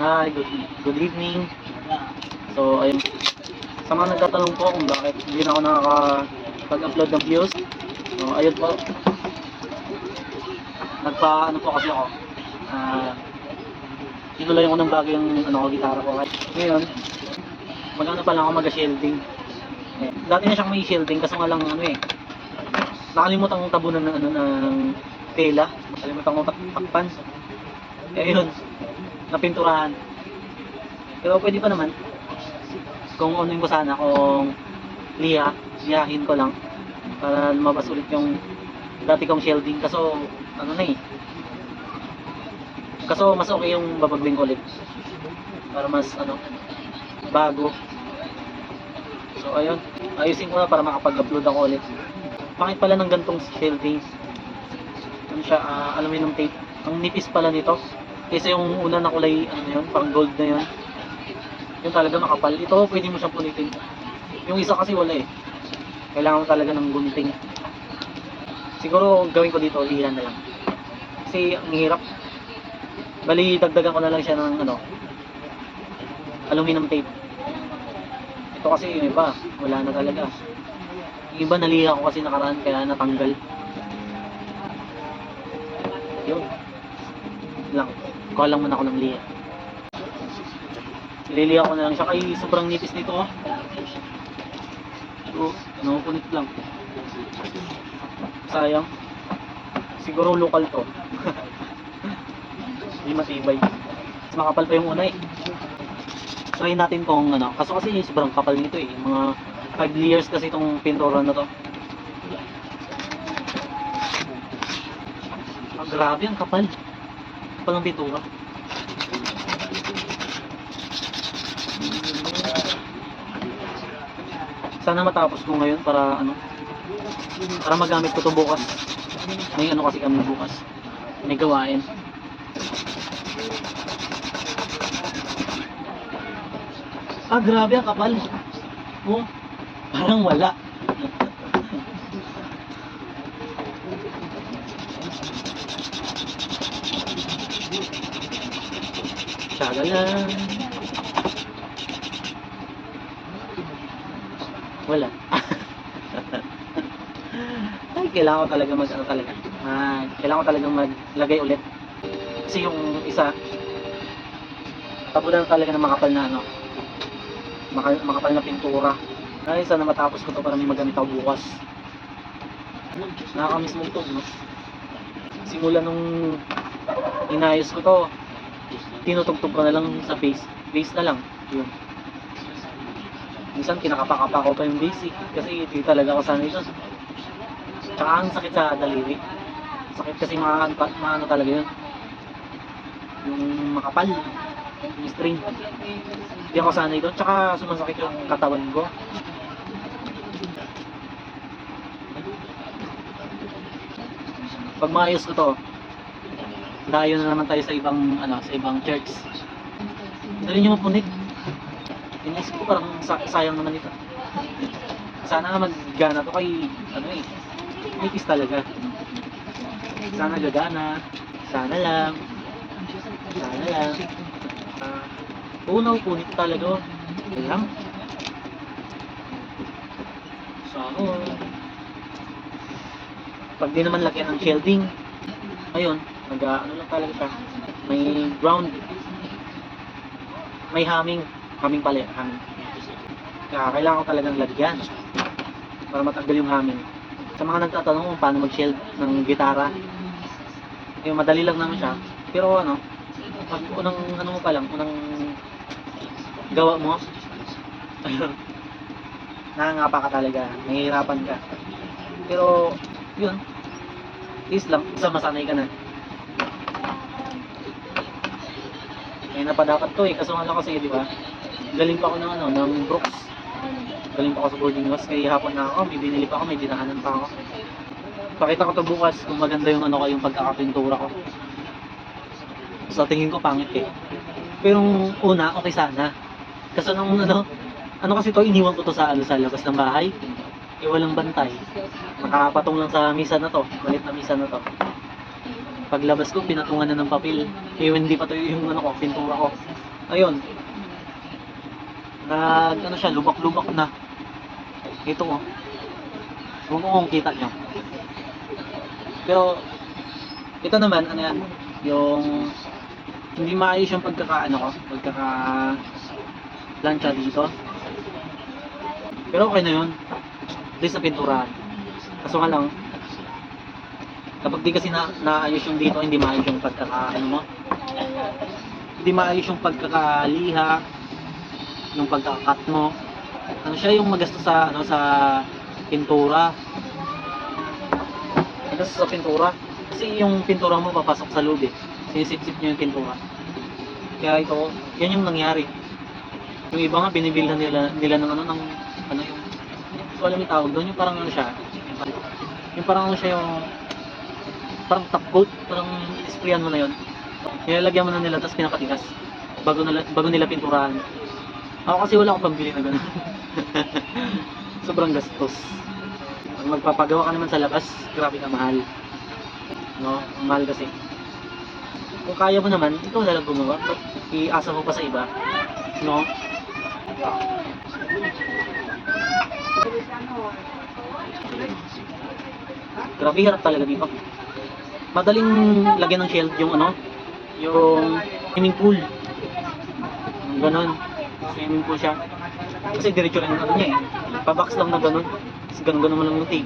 Hi, good evening. So, ayun. Sa mga nagtatanong po kung bakit hindi na ako nakakapag-upload ng views. So, ayun po. Ano po kasi ako. Tinulay ko ng bago yung gitara ko. Ngayon, magano pa lang ako mag-shielding. Dati na siyang may shielding kaso nga lang nakalimutan kong tabunan ng tela. Nakalimutan kong takpan. Yun, napinturahan. Pero pwede pa naman. Kung ko sana, kung liyahin ko lang para lumabas ulit yung dati kong shielding. Kaso, kaso mas okay yung babagling ko ulit. Para mas, bago. So, ayun. Ayusin ko na para makapag-upload ako ulit. Pangit pala ng gantong shielding. Ano siya, aluminum tape. Ang nipis pala nito. Kaysa yung una na kulay, pang gold na yun. Yung talaga makapal. Ito, pwede mo siyang punitin. Yung isa kasi wala eh. Kailangan mo talaga ng gunting. Siguro, gawin ko dito, lihan na lang. Kasi, ang hirap. Bali, dagdagan ko na lang siya ng, aluminum tape. Ito kasi, yung iba, wala na talaga. Yung iba, naliha ko kasi nakaraan, kaya natanggal. Yun. Lang. Kuha lang muna ako ng liha. Ililiha ko na lang siya. Kay sobrang nipis nito. So, nakukunit lang. Sayang. Siguro local to. Hindi matibay. Mas makapal pa yung una eh. Try natin kung Kaso kasi sobrang kapal nito eh. Mga 5 layers kasi itong pintura na to. Grabe ang kapal. Kapal ng pintura. Sana matapos ko ngayon para para magamit ko to bukas. May kasi kami bukas. May gawain. Grabe ang kapal. Oh, parang wala. Tsaga lang. Wala. Ay, kailangan ko talaga kailangan ko talagang maglagay ulit. Kasi yung isa, tabunan talaga ng makapal na makapal na pintura. Ay, sana matapos ko to para may magamit ako bukas. Nakakamiss mo ito, no? Simula nung inayos ko to, tinutugtog ko na lang sa base na lang. Yun. Minsan kinakapa-kapa ko pa yung basic kasi hindi talaga ako sanay doon. Tsaka ang sakit sa daliri. Sakit kasi maano talaga yun. Yung makapal, yung string. Hindi ako sanay doon. Tsaka sumasakit yung katawan ko. Pag maayos ko to, dayo na naman tayo sa ibang church. Dali nyo mapunit. Inisip ko parang sayang naman ito. Sana nga maggana to kay nipis talaga. Sana gagana. Sana lang. Punaw punit talaga. Ayan. So, pag di naman lagyan ng shielding, ayun, lang talaga siya. May ground. May humming pala, humming. Kaya kailangan ko talagang lagyan para matanggal yung humming. Sa mga nagtatanong kung paano mag-shield ng gitara, yung madali lang naman siya. Pero pag unang unang gawa mo, nangangapa ka talaga, nahihirapan ka. Pero yun, lang, isa masanay ka na. Kaya na pa dapat to kaso kasi di ba? Galing pa ako ng Brooks. Galing pa ako sa boarding house. Kaya hapon na ako, may binili pa ako, may dinahanan pa ako. Pakita ko to bukas kung maganda yung yung pagkakapintura ko. Sa tingin ko pangit eh. Pero una, okay sana. Kasi kasi to, iniwan ko to sa labas ng bahay. Walang bantay. Nakapatong lang sa misa na to. Malit na misa na to. Paglabas ko, pinatungan na ng papel. Hindi pa to yung pintura ko. Ayun. Ano siya, lubak-lubak na. Ito oh. Huwag kung kita nyo. Pero, ito naman, ano yan, yung hindi maayos yung pagkaka-plancha dito. Pero okay na yun. At least na pinturahan. Kaso nga lang, kapag di kasi naayos yung dito, hindi maayos yung hindi maayos yung pagkakaliha, yung pagkakakat mo. Ano siya yung magastos sa pintura. Magastos sa pintura. Kasi yung pintura mo papasok sa loob eh. Sinisip-sip niyo yung pintura. Kaya ito, yan yung nangyari. Yung iba nga binibilhan nila ng yung so alam yung tawag doon, yung parang ano siya. Yung parang ano siya yung parang top coat, parang sprayan mo na yun. Nilalagyan mo na nila tapos pinapatigas bago nila pinturahan. Ako kasi wala akong pambili na gano'n. Sobrang gastos. Pag magpapagawa ka naman sa labas, grabe ka mahal. No? Mahal kasi. Kung kaya mo naman, ikaw na lang gumawa. Iasa mo pa sa iba. No? Grabe hirap talaga dito. Madaling lagyan ng shield yung yung swimming pool. Ganon. Swimming pool siya. Kasi diretso lang yung niya eh. Pabox lang na ganon. Tapos ganon mo lang yung tape.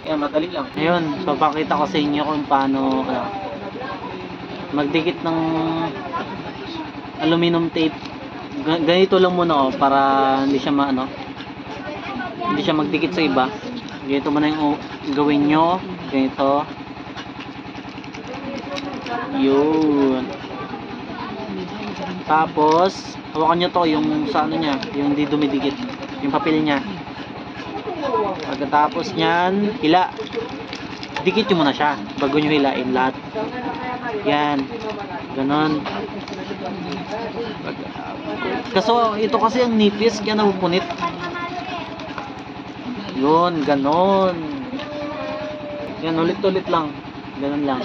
Kaya madali lang. Ayun, papakita ko sa inyo kung paano magdikit ng aluminum tape. Ganito lang muna para hindi siya hindi siya magdikit sa iba. Ganito muna yung gawin nyo. Ganito. Yun. Tapos hawakan nyo to yung sa niya, yung di dumidikit, yung papel niya. Pagkatapos nyan, hila. Dikit nyo muna siya bago nyo hilain lahat. Yan. Ganon. Kaso ito kasi ang nipis kaya napupunit. Yun, ganon. Yan, ulit-ulit lang. Ganon lang.